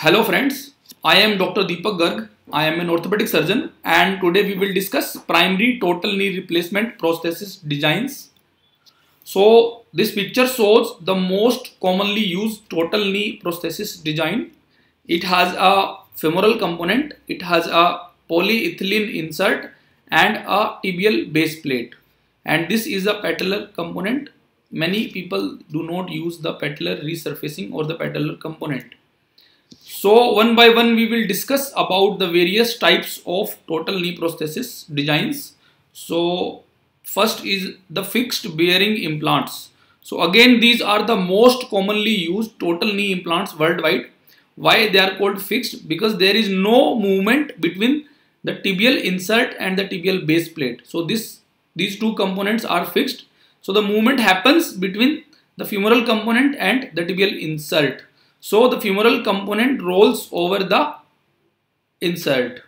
Hello friends, I am Dr. Deepak Garg. I am an orthopedic surgeon and today we will discuss primary total knee replacement prosthesis designs. So this picture shows the most commonly used total knee prosthesis design. It has a femoral component, it has a polyethylene insert and a tibial base plate. And this is a patellar component. Many people do not use the patellar resurfacing or the patellar component. So one by one we will discuss about the various types of total knee prosthesis designs. So first is the fixed bearing implants. So again these are the most commonly used total knee implants worldwide. Why they are called fixed? Because there is no movement between the tibial insert and the tibial base plate. So these two components are fixed. So the movement happens between the femoral component and the tibial insert. So the femoral component rolls over the insert.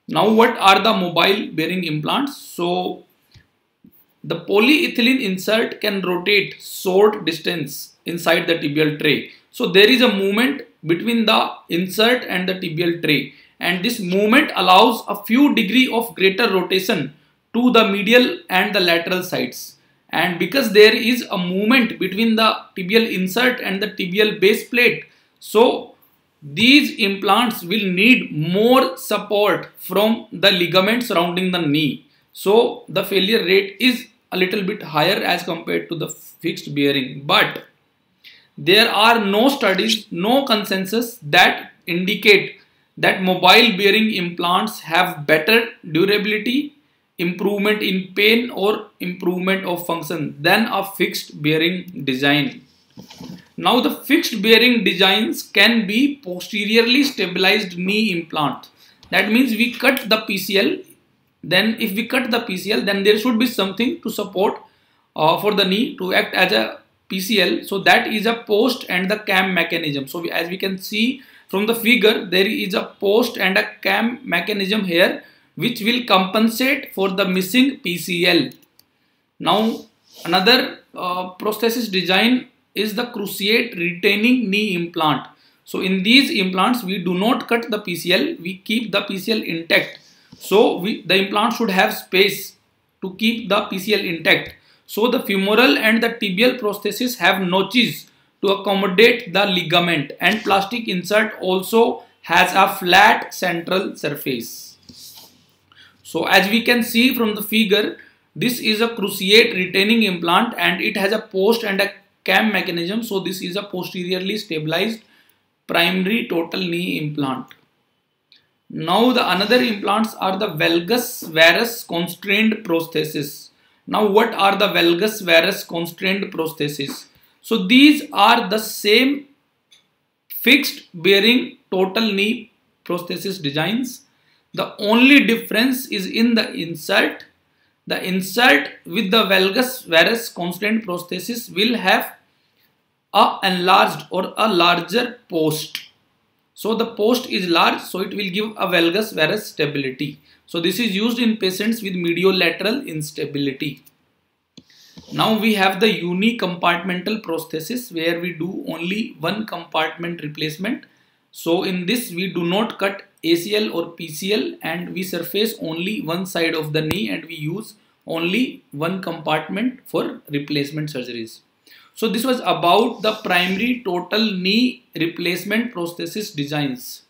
Now what are the mobile bearing implants? So the polyethylene insert can rotate short distance inside the tibial tray. So there is a movement between the insert and the tibial tray, and this movement allows a few degree of greater rotation to the medial and the lateral sides. And because there is a movement between the tibial insert and the tibial base plate, so these implants will need more support from the ligaments surrounding the knee. So the failure rate is a little bit higher as compared to the fixed bearing. But there are no studies, no consensus that indicate that mobile bearing implants have better durability, improvement in pain or improvement of function than a fixed bearing design. Now the fixed bearing designs can be posteriorly stabilized knee implant. That means we cut the PCL. Then if we cut the PCL, then there should be something to support for the knee to act as a PCL. So that is a post and the cam mechanism. So as we can see from the figure, there is a post and a cam mechanism here, which will compensate for the missing PCL. Now another prosthesis design is the cruciate retaining knee implant. So in these implants we do not cut the PCL, we keep the PCL intact. So the implant should have space to keep the PCL intact. So the femoral and the tibial prosthesis have notches to accommodate the ligament, and plastic insert also has a flat central surface. So as we can see from the figure, this is a cruciate retaining implant and it has a post and a cam mechanism. So this is a posteriorly stabilized primary total knee implant. Now the another implants are the valgus varus constrained prosthesis. Now what are the valgus varus constrained prosthesis? So these are the same fixed bearing total knee prosthesis designs. The only difference is in the insert. The insert with the valgus varus constrained prosthesis will have a enlarged or a larger post. So the post is large, so it will give a valgus varus stability. So this is used in patients with mediolateral instability. Now we have the unicompartmental prosthesis, where we do only one compartment replacement. So in this we do not cut ACL or PCL and we surface only one side of the knee and we use only one compartment for replacement surgeries. So this was about the primary total knee replacement prosthesis designs.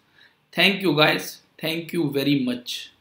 Thank you guys. Thank you very much.